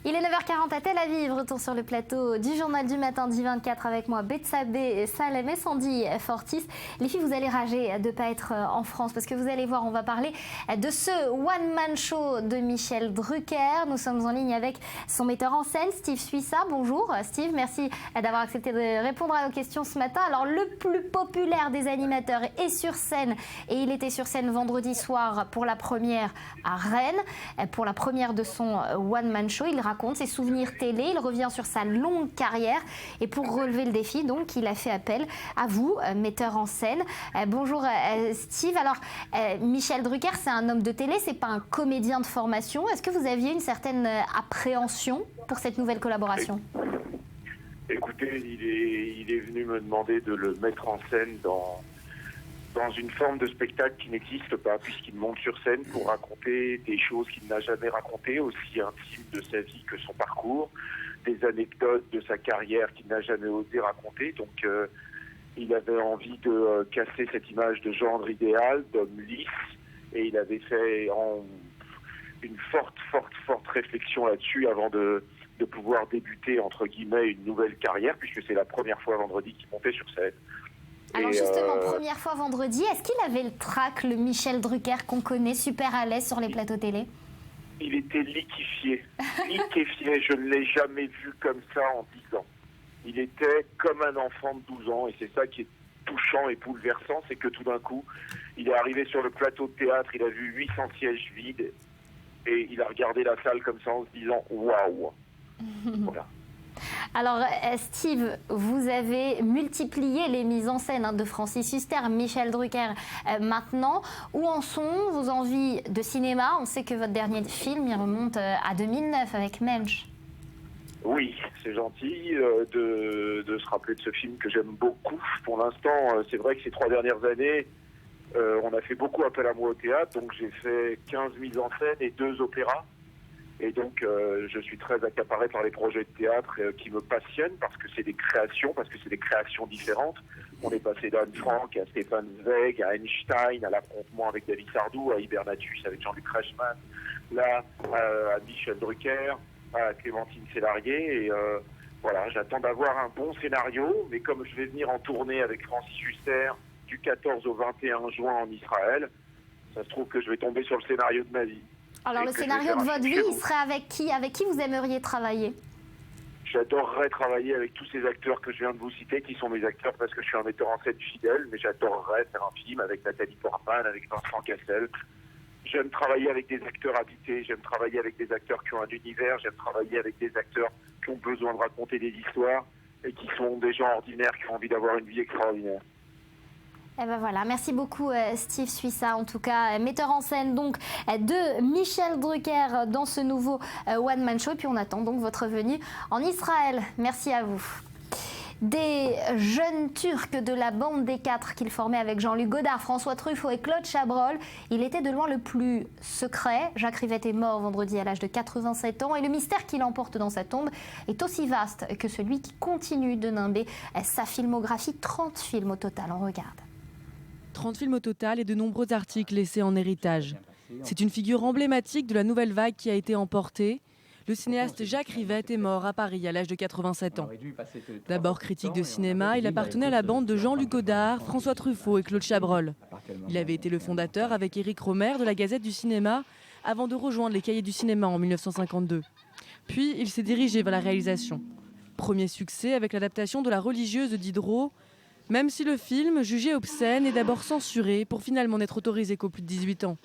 Il est 9h40 à Tel Aviv, retour sur le plateau du journal du matin d'I24 avec moi, Betsabé Salem et Sandy Fortis. Les filles, vous allez rager de ne pas être en France parce que vous allez voir, on va parler de ce one-man show de Michel Drucker. Nous sommes en ligne avec son metteur en scène, Steve Suissa. Bonjour Steve, merci d'avoir accepté de répondre à nos questions ce matin. Alors le plus populaire des animateurs est sur scène et il était sur scène vendredi soir pour la première à Rennes, pour la première de son one-man show. Il raconte ses souvenirs télé, il revient sur sa longue carrière et pour relever le défi, donc, il a fait appel à vous, metteur en scène. Bonjour Steve. Alors, Michel Drucker, c'est un homme de télé, c'est pas un comédien de formation. Est-ce que vous aviez une certaine appréhension pour cette nouvelle collaboration ? Écoutez, il est venu me demander de le mettre en scène dans une forme de spectacle qui n'existe pas, puisqu'il monte sur scène pour raconter des choses qu'il n'a jamais racontées, aussi intimes de sa vie que son parcours, des anecdotes de sa carrière qu'il n'a jamais osé raconter. Donc il avait envie de casser cette image de gendre idéal, d'homme lisse, et il avait fait une forte réflexion là-dessus avant de pouvoir débuter, entre guillemets, une nouvelle carrière, puisque c'est la première fois vendredi qu'il montait sur scène. Alors justement, première fois vendredi, est-ce qu'il avait le trac, le Michel Drucker qu'on connaît, super à l'aise sur les plateaux télé ? Il était liquéfié, je ne l'ai jamais vu comme ça en 10 ans. Il était comme un enfant de 12 ans et c'est ça qui est touchant et bouleversant, c'est que tout d'un coup, il est arrivé sur le plateau de théâtre, il a vu 800 sièges vides et il a regardé la salle comme ça en se disant « Waouh !» Voilà. Alors Steve, vous avez multiplié les mises en scène de Francis Huster, Michel Drucker maintenant. Où en sont vos envies de cinéma ? On sait que votre dernier film, il remonte à 2009 avec Mensch. Oui, c'est gentil de se rappeler de ce film que j'aime beaucoup. Pour l'instant, c'est vrai que ces 3 dernières années, on a fait beaucoup appel à moi au théâtre. Donc j'ai fait 15 mises en scène et 2 opéras. Et donc, je suis très accaparé par les projets de théâtre qui me passionnent parce que c'est des créations différentes. On est passé d'Anne Frank à Stéphane Zweig, à Einstein, à l'affrontement avec David Sardou, à Hibernatus avec Jean-Luc Reichmann, là, à Michel Drucker, à Clémentine Sélarié. Et voilà, j'attends d'avoir un bon scénario, mais comme je vais venir en tournée avec Francis Huster du 14 au 21 juin en Israël, ça se trouve que je vais tomber sur le scénario de ma vie. Alors le scénario de votre vie, il serait avec qui ? Avec qui vous aimeriez travailler ? J'adorerais travailler avec tous ces acteurs que je viens de vous citer, qui sont mes acteurs parce que je suis un metteur en scène fidèle, mais j'adorerais faire un film avec Nathalie Portman, avec Vincent Cassel. J'aime travailler avec des acteurs habités, j'aime travailler avec des acteurs qui ont un univers, j'aime travailler avec des acteurs qui ont besoin de raconter des histoires et qui sont des gens ordinaires, qui ont envie d'avoir une vie extraordinaire. Eh ben voilà, merci beaucoup Steve Suissa, en tout cas metteur en scène donc de Michel Drucker dans ce nouveau One Man Show. Et puis on attend donc votre venue en Israël. Merci à vous. Des jeunes Turcs de la bande des 4 qu'il formait avec Jean-Luc Godard, François Truffaut et Claude Chabrol, il était de loin le plus secret. Jacques Rivette est mort vendredi à l'âge de 87 ans et le mystère qu'il emporte dans sa tombe est aussi vaste que celui qui continue de nimber sa filmographie. 30 films au total, on regarde. 30 films au total et de nombreux articles laissés en héritage. C'est une figure emblématique de la nouvelle vague qui a été emportée. Le cinéaste Jacques Rivette est mort à Paris à l'âge de 87 ans. D'abord critique de cinéma, il appartenait à la bande de Jean-Luc Godard, François Truffaut et Claude Chabrol. Il avait été le fondateur avec Éric Rohmer de la Gazette du cinéma avant de rejoindre les Cahiers du cinéma en 1952. Puis il s'est dirigé vers la réalisation. Premier succès avec l'adaptation de La religieuse de Diderot, même si le film, jugé obscène, est d'abord censuré pour finalement n'être autorisé qu'aux plus de 18 ans.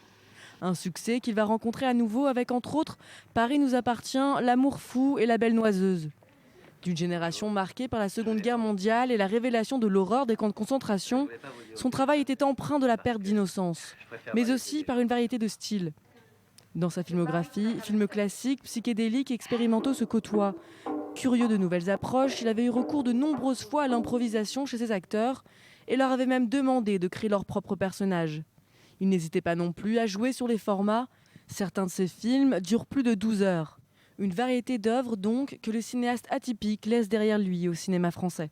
Un succès qu'il va rencontrer à nouveau avec, entre autres, Paris nous appartient, L'amour fou et La belle noiseuse. D'une génération marquée par la Seconde Guerre mondiale et la révélation de l'horreur des camps de concentration, son travail était empreint de la perte d'innocence, mais aussi par une variété de styles. Dans sa filmographie, films classiques, psychédéliques et expérimentaux se côtoient. Curieux de nouvelles approches, il avait eu recours de nombreuses fois à l'improvisation chez ses acteurs et leur avait même demandé de créer leur propre personnage. Il n'hésitait pas non plus à jouer sur les formats. Certains de ses films durent plus de 12 heures. Une variété d'œuvres donc que le cinéaste atypique laisse derrière lui au cinéma français.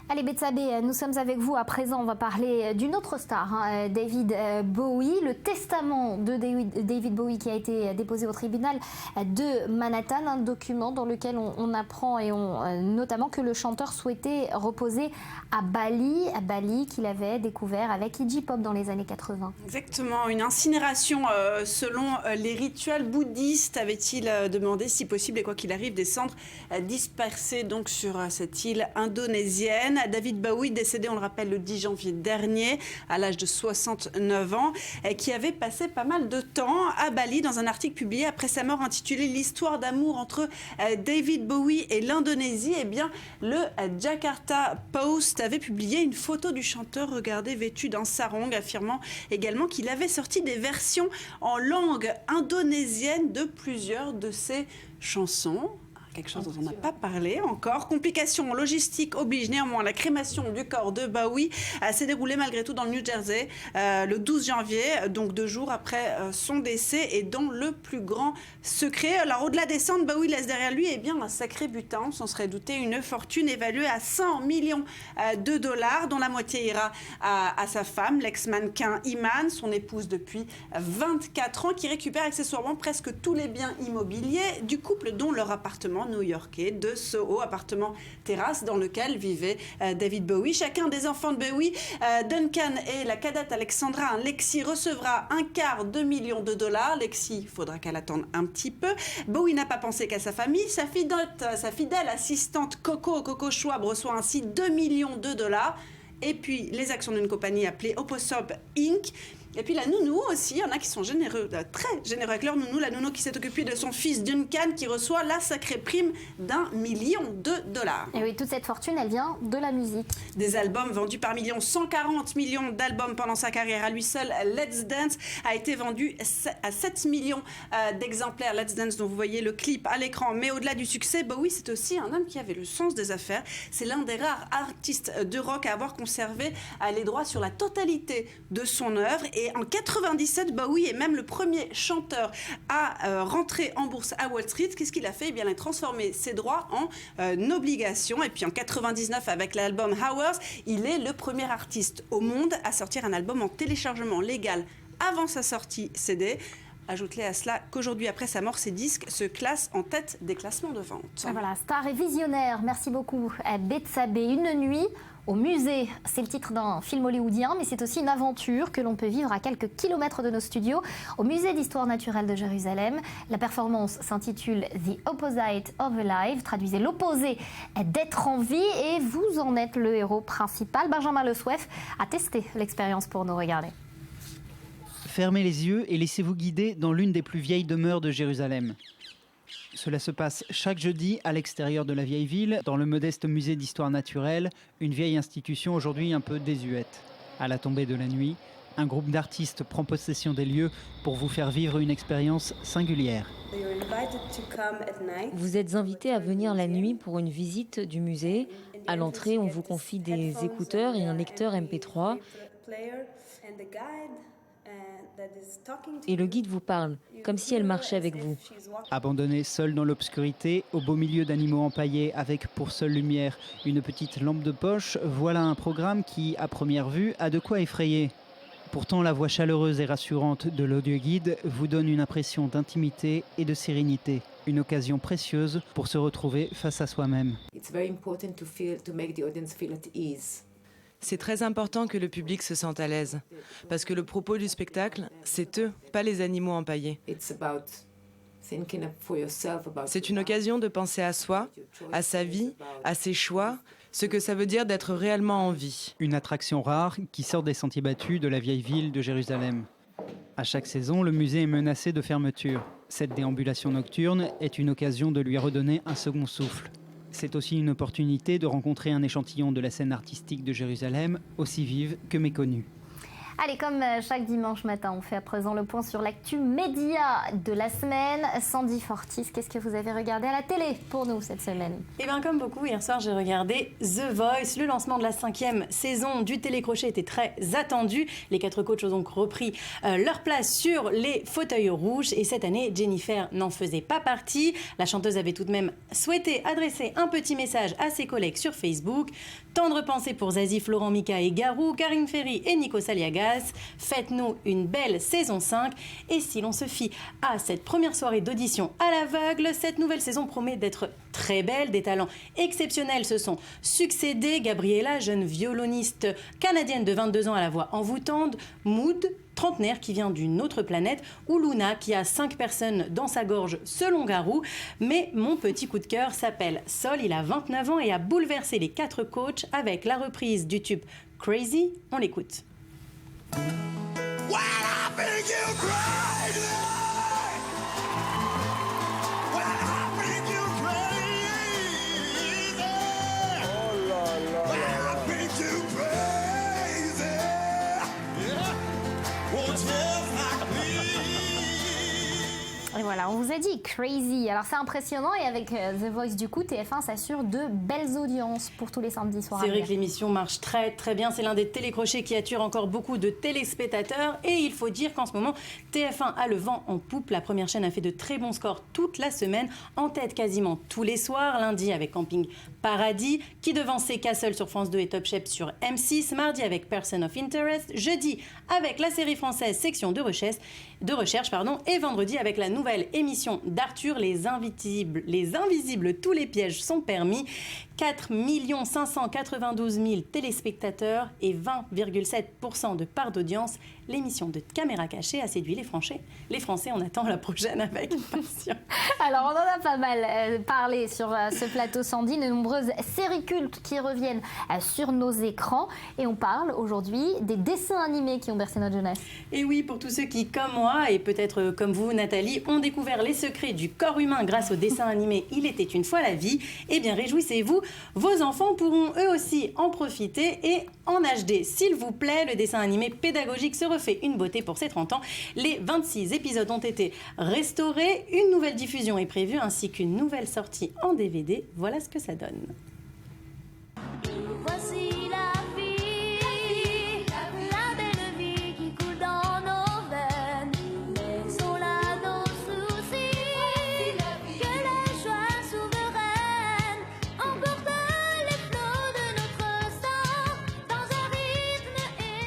Allez Betsabé, nous sommes avec vous. À présent, on va parler d'une autre star, David Bowie. Le testament de David Bowie qui a été déposé au tribunal de Manhattan, un document dans lequel on apprend notamment que le chanteur souhaitait reposer à Bali qu'il avait découvert avec Iggy Pop dans les années 80. Exactement, une incinération selon les rituels bouddhistes, avait-il demandé si possible, et quoi qu'il arrive, des cendres dispersées donc sur cette île indonésienne. David Bowie, décédé, on le rappelle, le 10 janvier dernier, à l'âge de 69 ans, qui avait passé pas mal de temps à Bali dans un article publié après sa mort intitulé « L'histoire d'amour entre David Bowie et l'Indonésie ». Eh bien, le Jakarta Post avait publié une photo du chanteur, regardez, vêtu d'un sarong, affirmant également qu'il avait sorti des versions en langue indonésienne de plusieurs de ses chansons. Quelque chose dont on n'a pas parlé encore. Complications logistiques obligent néanmoins la crémation du corps de Bowie s'est déroulée malgré tout dans le New Jersey le 12 janvier, donc 2 jours après son décès, et dans le plus grand secret. Alors au-delà des cendres, Bowie laisse derrière lui un sacré butin, on s'en serait douté, une fortune évaluée à 100 millions de dollars, dont la moitié ira à sa femme, l'ex-mannequin Iman, son épouse depuis 24 ans, qui récupère accessoirement presque tous les biens immobiliers du couple, dont leur appartement new-yorkais de Soho, appartement terrasse dans lequel vivait David Bowie. Chacun des enfants de Bowie, Duncan et la cadette Alexandra, Lexi, recevra $250 000. Lexi, il faudra qu'elle attende un petit peu. Bowie n'a pas pensé qu'à sa famille. Sa fidèle assistante Coco Schwab reçoit ainsi $2 millions. Et puis les actions d'une compagnie appelée Opossum Inc. Et puis la nounou aussi, il y en a qui sont généreux, très généreux avec leur nounou. La nounou qui s'est occupée de son fils Duncan, qui reçoit la sacrée prime $1 million. Et oui, toute cette fortune, elle vient de la musique. Des albums vendus par millions, 140 millions d'albums pendant sa carrière à lui seul. Let's Dance a été vendu à 7 millions d'exemplaires. Let's Dance, dont vous voyez le clip à l'écran. Mais au-delà du succès, Bowie, c'est aussi un homme qui avait le sens des affaires. C'est l'un des rares artistes de rock à avoir conservé les droits sur la totalité de son œuvre. Et en 97, Bowie est même le premier chanteur à rentrer en bourse à Wall Street. Qu'est-ce qu'il a fait ? Eh bien, il a transformé ses droits en obligations. Et puis en 99, avec l'album Hours, il est le premier artiste au monde à sortir un album en téléchargement légal avant sa sortie CD. Ajoutez à cela qu'aujourd'hui, après sa mort, ses disques se classent en tête des classements de vente. Voilà, star et visionnaire. Merci beaucoup à Betsabé. Une nuit au musée, c'est le titre d'un film hollywoodien, mais c'est aussi une aventure que l'on peut vivre à quelques kilomètres de nos studios, au musée d'histoire naturelle de Jérusalem. La performance s'intitule The Opposite of Alive, traduisez l'opposé d'être en vie, et vous en êtes le héros principal. Benjamin Le Souef a testé l'expérience pour nous. Regarder. Fermez les yeux et laissez-vous guider dans l'une des plus vieilles demeures de Jérusalem. Cela se passe chaque jeudi à l'extérieur de la vieille ville, dans le modeste musée d'histoire naturelle, une vieille institution aujourd'hui un peu désuète. À la tombée de la nuit, un groupe d'artistes prend possession des lieux pour vous faire vivre une expérience singulière. Vous êtes invité à venir la nuit pour une visite du musée. À l'entrée, on vous confie des écouteurs et un lecteur MP3. Et le guide vous parle, comme si elle marchait avec vous. Abandonné seul dans l'obscurité, au beau milieu d'animaux empaillés avec pour seule lumière une petite lampe de poche, voilà un programme qui, à première vue, a de quoi effrayer. Pourtant, la voix chaleureuse et rassurante de l'audioguide vous donne une impression d'intimité et de sérénité. Une occasion précieuse pour se retrouver face à soi-même. C'est très important que le public se sente à l'aise, parce que le propos du spectacle, c'est eux, pas les animaux empaillés. C'est une occasion de penser à soi, à sa vie, à ses choix, ce que ça veut dire d'être réellement en vie. Une attraction rare qui sort des sentiers battus de la vieille ville de Jérusalem. À chaque saison, le musée est menacé de fermeture. Cette déambulation nocturne est une occasion de lui redonner un second souffle. C'est aussi une opportunité de rencontrer un échantillon de la scène artistique de Jérusalem, aussi vive que méconnue. Allez, comme chaque dimanche matin, on fait à présent le point sur l'actu média de la semaine. Sandy Fortis, qu'est-ce que vous avez regardé à la télé pour nous cette semaine ? Eh bien, comme beaucoup, hier soir, j'ai regardé The Voice. Le lancement de la 5e saison du télécrochet était très attendu. Les 4 coachs ont donc repris leur place sur les fauteuils rouges. Et cette année, Jennifer n'en faisait pas partie. La chanteuse avait tout de même souhaité adresser un petit message à ses collègues sur Facebook. Tendre pensée pour Zazie, Florent, Mika et Garou, Karine Ferry et Nico Saliagas. Faites-nous une belle saison 5. Et si l'on se fie à cette première soirée d'audition à l'aveugle, cette nouvelle saison promet d'être très belle. Des talents exceptionnels se sont succédés. Gabriella, jeune violoniste canadienne de 22 ans à la voix envoûtante. Mood, trentenaire qui vient d'une autre planète, ou Luna qui a 5 personnes dans sa gorge selon Garou. Mais mon petit coup de cœur s'appelle Sol, il a 29 ans et a bouleversé les 4 coachs avec la reprise du tube Crazy. On l'écoute. Et voilà, on vous a dit Crazy. Alors c'est impressionnant et avec The Voice du coup, TF1 s'assure de belles audiences pour tous les samedis soirs. C'est vrai que l'émission marche très très bien. C'est l'un des télécrochets qui attire encore beaucoup de téléspectateurs. Et il faut dire qu'en ce moment, TF1 a le vent en poupe. La première chaîne a fait de très bons scores toute la semaine, en tête quasiment tous les soirs. Lundi avec Camping Paradis, qui devançait Castle sur France 2 et Top Chef sur M6. Mardi avec Person of Interest. Jeudi avec la série française Section de recherche, et vendredi avec la nouvelle émission d'Arthur, Les Invisibles, tous les pièges sont permis. 4 592 000 téléspectateurs et 20,7% de part d'audience. L'émission de Caméra Cachée a séduit les Français. On attend la prochaine avec impatience. Alors, on en a pas mal parlé sur ce plateau, Sandy, de nombreuses séries cultes qui reviennent sur nos écrans. Et on parle aujourd'hui des dessins animés qui ont bercé notre jeunesse. Et oui, pour tous ceux qui, comme moi, et peut-être comme vous, Nathalie, ont découvert les secrets du corps humain grâce au dessin animé Il était une fois la vie, eh bien, réjouissez-vous, vos enfants pourront eux aussi en profiter et en HD. S'il vous plaît, le dessin animé pédagogique se refait une beauté pour ses 30 ans. Les 26 épisodes ont été restaurés, une nouvelle diffusion est prévue ainsi qu'une nouvelle sortie en DVD. Voilà ce que ça donne. Voici la vie, la belle vie qui coule dans nos veines. Laissons-la nos soucis, que les joies souveraines emportent les flots de notre sang dans un rythme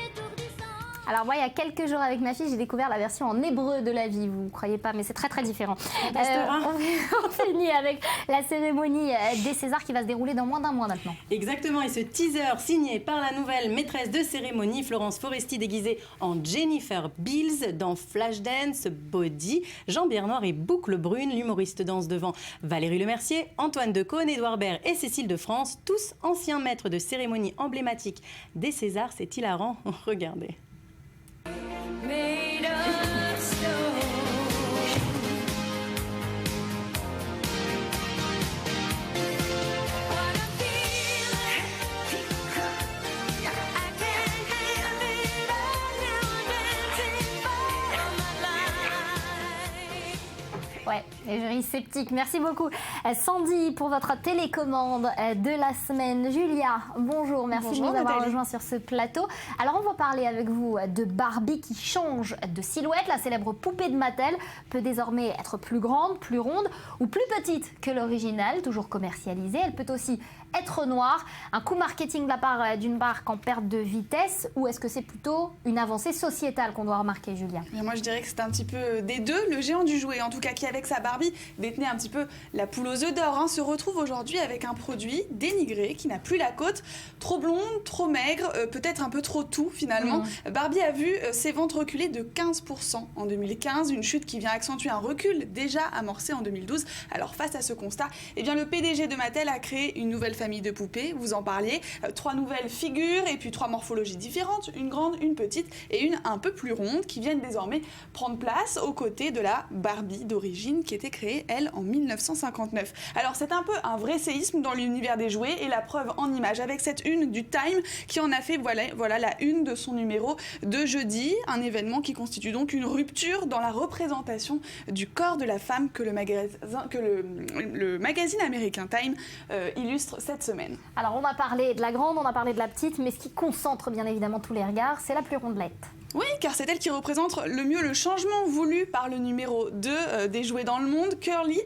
étourdissant. Alors moi, il y a quelques jours avec ma fille, j'ai découvert la version en hébreu de la vie. Vous ne croyez pas, mais c'est très très différent. On finit avec la cérémonie des Césars qui va se dérouler dans moins d'un mois maintenant. Exactement, et ce teaser signé par la nouvelle maîtresse de cérémonie, Florence Foresti, déguisée en Jennifer Beals dans Flashdance, Body, jambière noire et boucle brune. L'humoriste danse devant Valérie Lemercier, Antoine Decaune, Édouard Baird et Cécile de France, tous anciens maîtres de cérémonie emblématiques des Césars. C'est hilarant, regardez. Made of stone. What a feeling. I can't have it all now, dancing for my life. Ouais, les jurys sceptiques. Merci beaucoup Sandy pour votre télécommande de la semaine. Julia, bonjour, merci Bonjour, de nous avoir Nathalie. rejoints sur ce plateau. Alors on va parler avec vous de Barbie qui change de silhouette. La célèbre poupée de Mattel peut désormais être plus grande, plus ronde ou plus petite que l'original, toujours commercialisée. Elle peut aussi être noire. Un coup marketing de la part d'une marque en perte de vitesse, ou est-ce que c'est plutôt une avancée sociétale qu'on doit remarquer, Julia? Mais moi je dirais que c'est un petit peu des deux. Le géant du jouet, en tout cas qui avec sa Barbie détenait un petit peu la poule aux œufs d'or, se retrouve aujourd'hui avec un produit dénigré qui n'a plus la cote, trop blonde, trop maigre, peut-être un peu trop tout finalement. Barbie a vu ses ventes reculer de 15% en 2015, une chute qui vient accentuer un recul déjà amorcé en 2012. Alors face à ce constat, eh bien, le PDG de Mattel a créé une nouvelle famille de poupées, vous en parliez, 3 nouvelles figures et puis 3 morphologies différentes, une grande, une petite et une un peu plus ronde qui viennent désormais prendre place aux côtés de la Barbie d'origine qui était créée, elle, en 1959. Alors c'est un peu un vrai séisme dans l'univers des jouets et la preuve en images avec cette une du Time qui en a fait voilà la une de son numéro de jeudi, un événement qui constitue donc une rupture dans la représentation du corps de la femme que le magazine américain Time illustre cette semaine. Alors on a parlé de la grande, on a parlé de la petite, mais ce qui concentre bien évidemment tous les regards, c'est la plus rondelette. Oui, car c'est elle qui représente le mieux le changement voulu par le numéro 2 des jouets dans le monde, Curvy,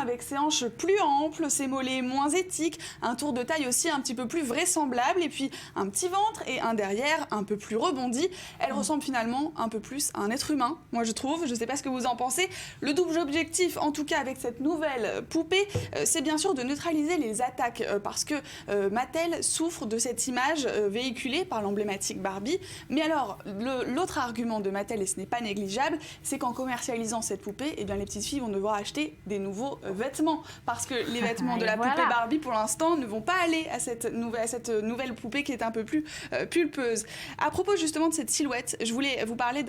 avec ses hanches plus amples, ses mollets moins éthiques, un tour de taille aussi un petit peu plus vraisemblable, et puis un petit ventre et un derrière un peu plus rebondi. Elle ressemble finalement un peu plus à un être humain, moi je trouve. Je ne sais pas ce que vous en pensez. Le double objectif, en tout cas avec cette nouvelle poupée, c'est bien sûr de neutraliser les attaques, parce que Mattel souffre de cette image véhiculée par l'emblématique Barbie. Mais alors, l'autre argument de Mattel, et ce n'est pas négligeable, c'est qu'en commercialisant cette poupée, eh bien, les petites filles vont devoir acheter des nouveaux vêtements. Parce que les vêtements de la poupée Barbie, pour l'instant, ne vont pas aller à cette nouvelle poupée qui est un peu plus pulpeuse. À propos justement de cette silhouette, je voulais vous parler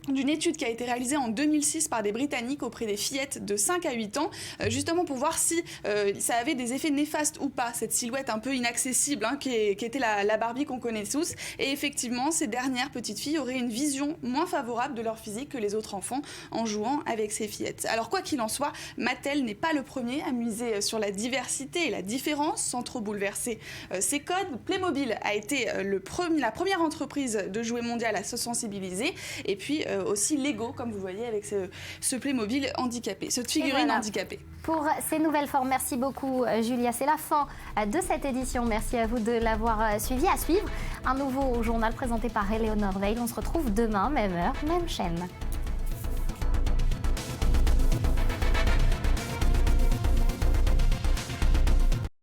d'une étude qui a été réalisée en 2006 par des Britanniques auprès des fillettes de 5 à 8 ans, justement pour voir si ça avait des effets néfastes ou pas, cette silhouette un peu inaccessible qui était la Barbie qu'on connaît tous. Et effectivement, ces dernières petites filles auraient une vision moins favorable de leur physique que les autres enfants en jouant avec ces fillettes. Alors quoi qu'il en soit, Mattel n'est pas le premier à miser sur la diversité et la différence sans trop bouleverser ses codes. Playmobil a été la première entreprise de jouets mondiale à se sensibiliser, et puis aussi Lego, comme vous voyez avec ce Playmobil handicapé, cette figurine handicapée. Pour ces nouvelles formes, merci beaucoup Julia. C'est la fin de cette édition. Merci à vous de l'avoir suivi. À suivre, un nouveau journal présenté par Éléonore Veil. On se retrouve demain, même heure, même chaîne.